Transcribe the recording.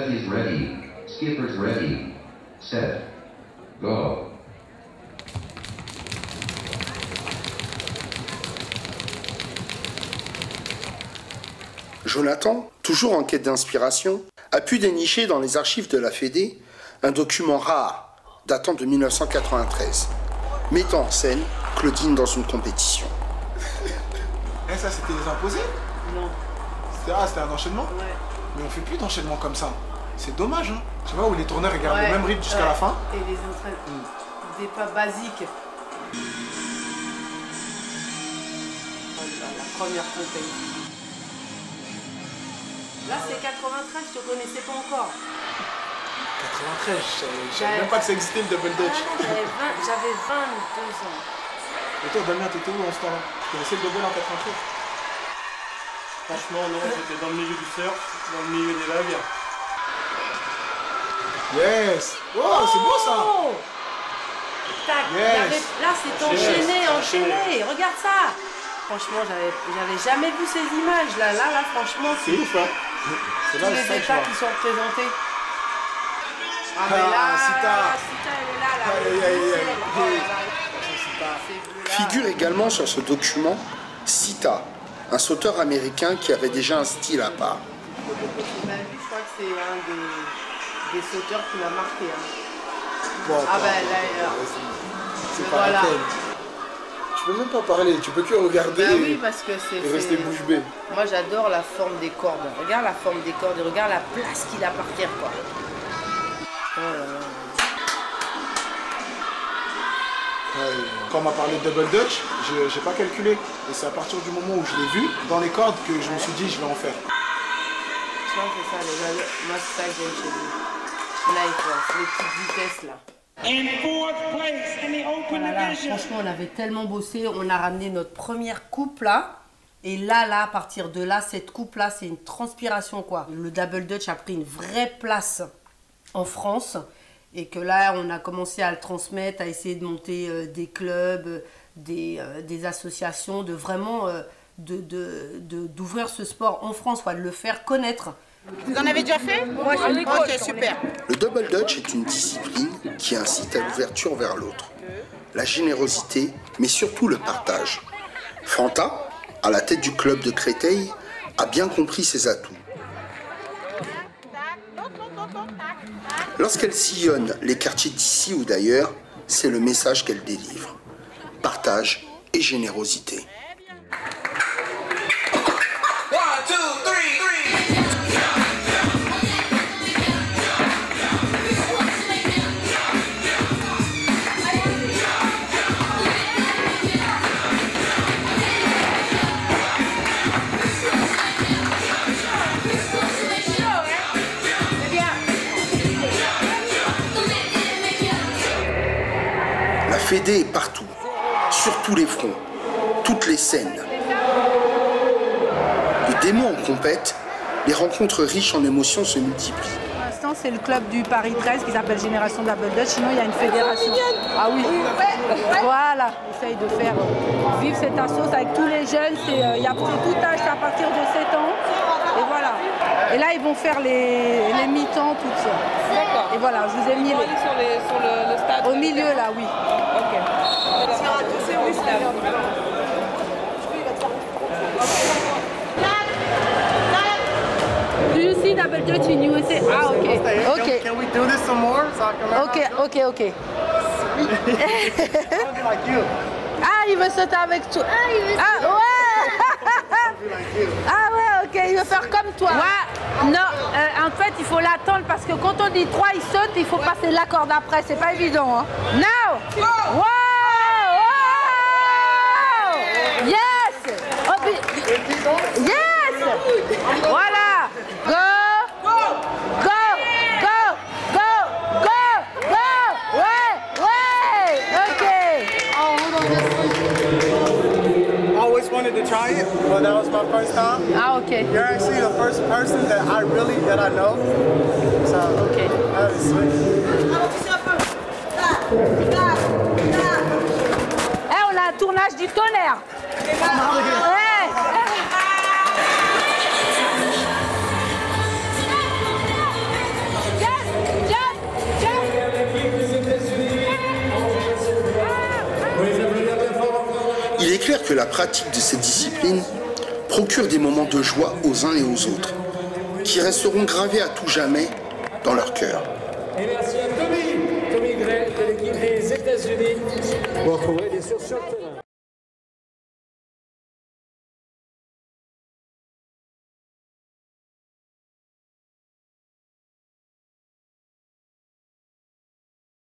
Set is ready. Skippers ready. Set. Go. Jonathan, toujours en quête d'inspiration, a pu dénicher dans les archives de la Fédé un document rare, datant de 1993, mettant en scène Claudine dans une compétition. Eh, ça, c'était les imposés? Non. C'était un enchaînement? Ouais. Mais on fait plus d'enchaînement comme ça. C'est dommage, hein. Tu vois, où les tourneurs regardent le même rythme jusqu'à la fin. Et les entraînements, des pas basiques. La première compétition. Là, c'est 93, je te connaissais pas encore. 93, je savais même pas que ça existait le double dutch. J'avais 22 ans. Et toi, Damien, t'étais où en ce temps-là? Tu connaissais le double en 93? Franchement, non, j'étais dans le milieu du surf, dans le milieu des vagues. Yes! Wow, c'est beau ça! Tac, yes. Là, c'est enchaîné. Regarde ça! Franchement, j'avais jamais vu ces images là. Là, franchement, c'est ouf, hein? C'est là tous les états qui sont représentés. Ah, mais là, Sita, elle est là. Figure également sur ce document Sita, un sauteur américain qui avait déjà un style à part. Je crois que c'est un des sauteurs qui m'a marqué. Hein. Bon, ah ben là, c'est pas la peine. Tu peux même pas parler, tu peux que regarder oui, parce que et rester bouche bée. Moi j'adore la forme des cordes. Regarde la forme des cordes et regarde la place qu'il a par terre, quoi. Oh là là. Quand on m'a parlé de double dutch, j'ai pas calculé. Et c'est à partir du moment où je l'ai vu dans les cordes que je me suis dit je vais en faire. Tu vois, c'est ça, moi c'est ça que j'aime chez lui. Là, il faut les petites vitesses là. Voilà, franchement, on avait tellement bossé, on a ramené notre première coupe là. Et là, à partir de là, cette coupe là, c'est une transpiration quoi. Le double dutch a pris une vraie place en France. Et que là, on a commencé à le transmettre, à essayer de monter des clubs, des associations, de vraiment d'ouvrir ce sport en France, de le faire connaître. Vous en avez déjà fait? Moi, c'est super. Le double dutch est une discipline qui incite à l'ouverture vers l'autre, la générosité, mais surtout le partage. Fanta, à la tête du club de Créteil, a bien compris ses atouts. Lorsqu'elle sillonne les quartiers d'ici ou d'ailleurs, c'est le message qu'elle délivre. Partage et générosité. La Fédé est partout, sur tous les fronts, toutes les scènes. De démo en compète, les rencontres riches en émotions se multiplient. Pour l'instant, c'est le club du Paris 13 qui s'appelle Génération Double Dutch. Sinon, il y a une fédération. Ah oui, voilà. On essaye de faire vivre cette assoce avec tous les jeunes. Il y a pour tout âge, à partir de 7 ans. Et voilà. Et là, ils vont faire les mi-temps, tout ça. D'accord. Et voilà, je vous ai mis sur le stade. au milieu, là, oui. Ok. C'est où, là? Do you see double dutch in USA? Ah, ok. Ok. Can we do this some more? So I can learn Ok. Ah, il veut sauter avec toi. Ah, ouais. Ah ouais, ok, il veut faire comme toi. Ouais. Non, en fait, il faut l'attendre parce que quand on dit 3, il saute, il faut passer la corde après. C'est pas évident. Hein. Now. Wow. Yes. Yes. Voilà. Go. wanted to try it, but that was my first time. Ah, okay. You're actually the first person that I know. So, okay. That is sweet. On a un tournage du tonnerre. Ouais. Il est clair que la pratique de cette discipline procure des moments de joie aux uns et aux autres, qui resteront gravés à tout jamais dans leur cœur. Et merci à Tommy Gray de l'équipe des États-Unis. Vous retrouverez bien sûr sur le terrain.